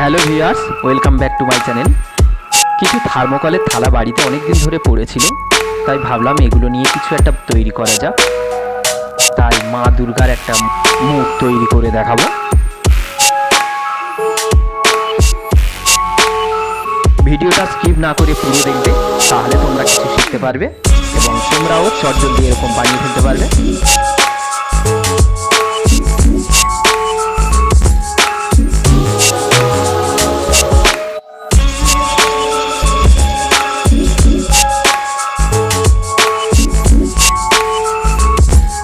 Hello viewers, welcome back to my channel. কিছু থার্মোকলের থালা বাড়িতে অনেক দিন ধরে পড়েছিল, তাই ভাবলাম এগুলো নিয়ে কিছু একটা তৈরি করা যাক। তাই মা দুর্গার একটা মুখ তৈরি করে দেখাবো। ভিডিওটা স্কিপ না করে পুরো দেখবে, তাহলে তোমরা কিছু শিখতে পারবে এবং তোমরাও চটজলদি এরকম বানিয়ে ফেলতে পারবে।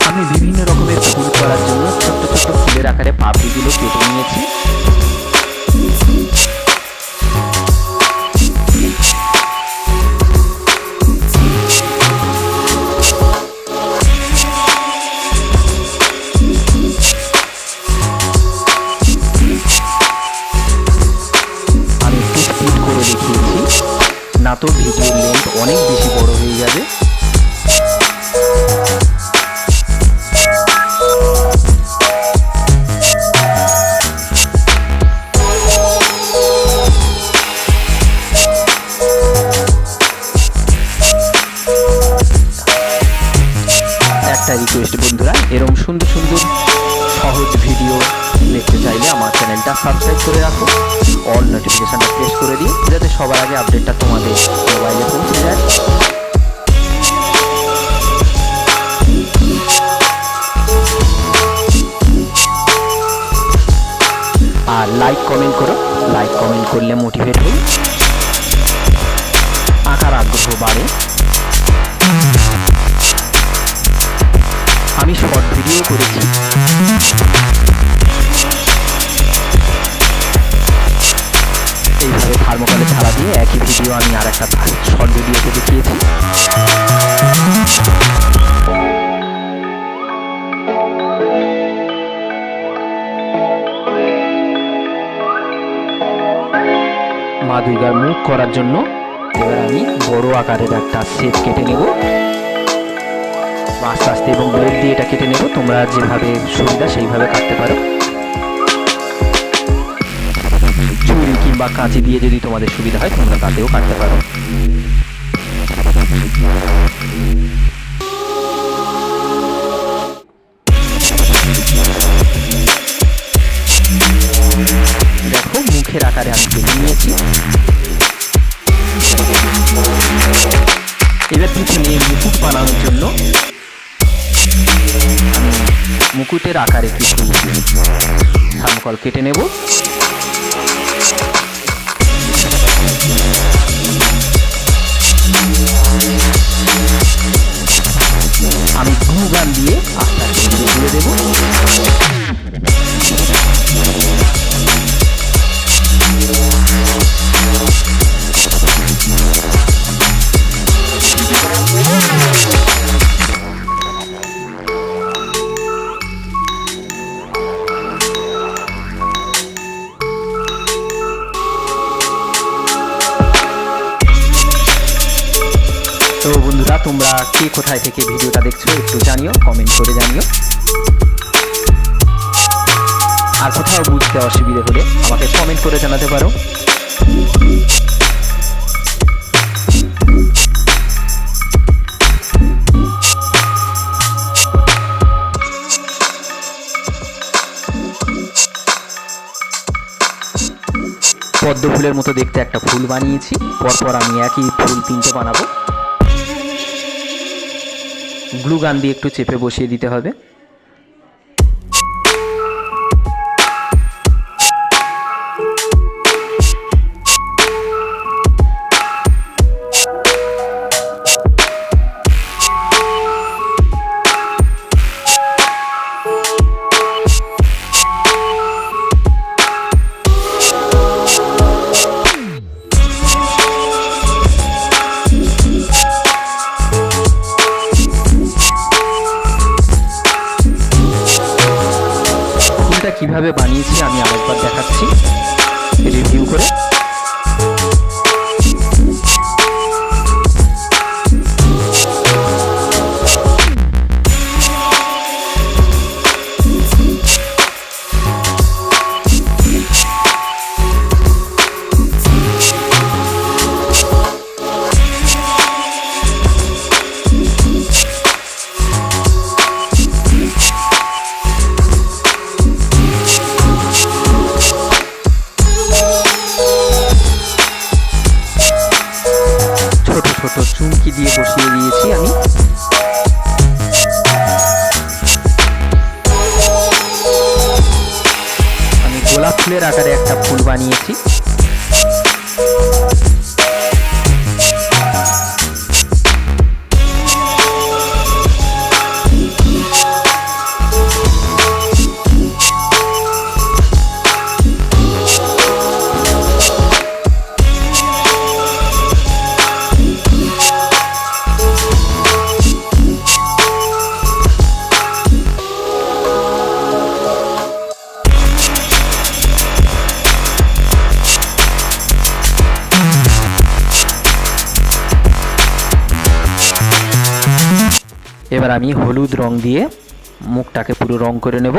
আমি বিভিন্ন রকমের ফুল করার জন্য ছোট্ট ছোট্ট ফুলের আকারে পাপড়িগুলো কেটে নিয়েছি। আমি একটু স্পিড করে দেখিয়েছি, না তো ভিডিওর লেন্থ অনেক বেশি বড় হয়ে যাবে। একটা রিকোয়েস্ট বন্ধুরা, এরকম সুন্দর সুন্দর সহজ ভিডিও দেখতে চাইলে আমার চ্যানেলটা সাবস্ক্রাইব করে রাখো, অল নোটিফিকেশনটা প্রেস করে দিও, যাতে সবার আগে আপডেটটা তোমাদের মোবাইলে পৌঁছে যায়। আর লাইক কমেন্ট করো, লাইক কমেন্ট করলে মোটিভেট হই, আঁকার আগ্রহ বাড়ে। আমি শর্ট ভিডিও করেছি, এইভাবে থার্মোকলের থালা দিয়ে একই ভিডিও আমি আর একটা শর্ট ভিডিওতে দেখিয়েছি। মা দুর্গার মুখ করার জন্য এবার আমি বড় আকারের একটা শেপ কেটে নেব, আস্তে আস্তে, এবং ব্লেড দিয়ে এটা কেটে নেব। তোমরা যেভাবে সুবিধা সেইভাবে কাটতে পারো। ছুরি কিংবা কাঁচি দিয়ে যদি তোমাদের সুবিধা হয় তোমরা তাতেও কাটতে পারো। দেখো, মুখের আকারে আমি কেটে নিয়েছি। এবার পিছনে মুকুট বানানোর জন্য আমি মুকুটের আকারে কিছু থার্মোকল কেটে নেব। আমি গ্লু গান দিয়ে আস্তে আস্তে ঘুরে দেবো। তো বন্ধুরা, তোমরা কে কোথায় থেকে ভিডিওটা দেখছো একটু জানিও, কমেন্ট করে জানিও। আর কোথাও বুঝতে অসুবিধে হলে আমাকে কমেন্ট করে জানাতে পারো। পদ্ম ফুলের মতো দেখতে একটা ফুল বানিয়েছি, পরপর আমি একই ফুল তিনটে বানাবো। গ্লু গান দিয়ে একটু চেপে বসিয়ে দিতে হবে। কিভাবে বানিয়েছি আমি আরেকবার দেখাচ্ছি রিভিউ করে। ফুল বানিয়েছি। এবার আমি হলুদ রং দিয়ে মুখটাকে পুরো রং করে নেব।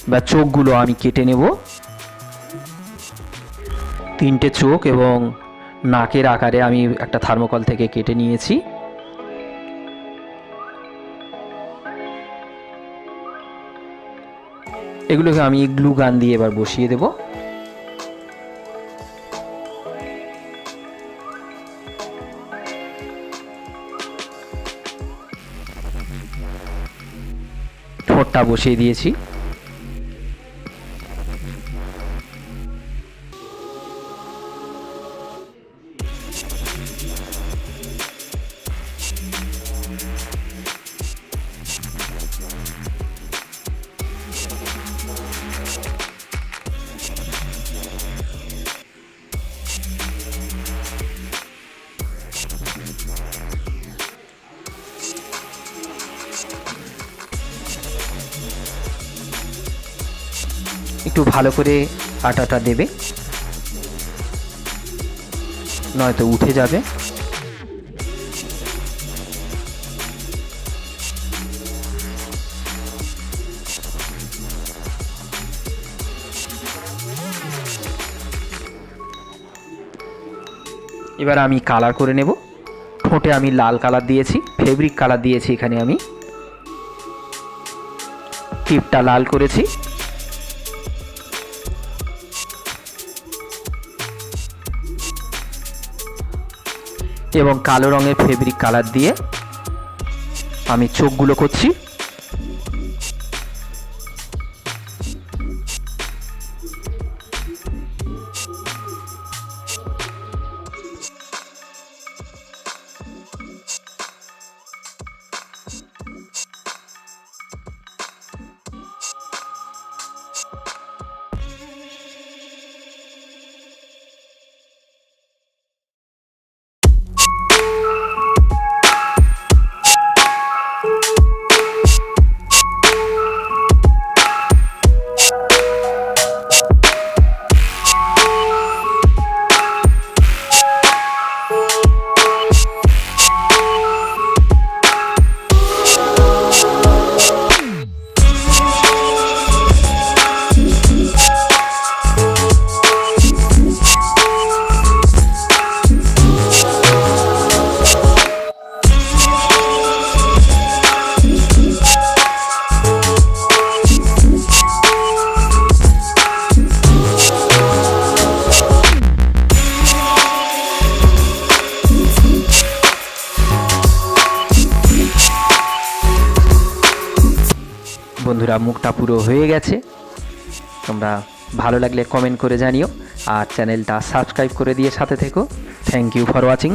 বা চোখগুলো আমি কেটে নেব। 3টে চোখ এবং নাকের আকারে আমি একটা থার্মোকল থেকে কেটে নিয়েছি। এগুলোকে আমি গ্লু গান দিয়ে এবার বসিয়ে দেব। ঠোঁটটা বসিয়ে দিয়েছি। একটু ভালো করে আটাটা দেবে, নয়তো উঠে যাবে। এবার আমি কালার করে নেব। ঠোঁটে আমি লাল কালার দিয়েছি, ফেব্রিক কালার দিয়েছি। এখানে আমি টিপটা লাল করেছি। এবং কালো রঙের ফেব্রিক কালার দিয়ে আমি চোখগুলো করছি। বন্ধুরা, মুখটা পুরো হয়ে গেছে। তোমরা ভালো লাগলে কমেন্ট করে জানিও, আর চ্যানেলটা সাবস্ক্রাইব করে দিয়ে সাথে থেকো। Thank you for watching.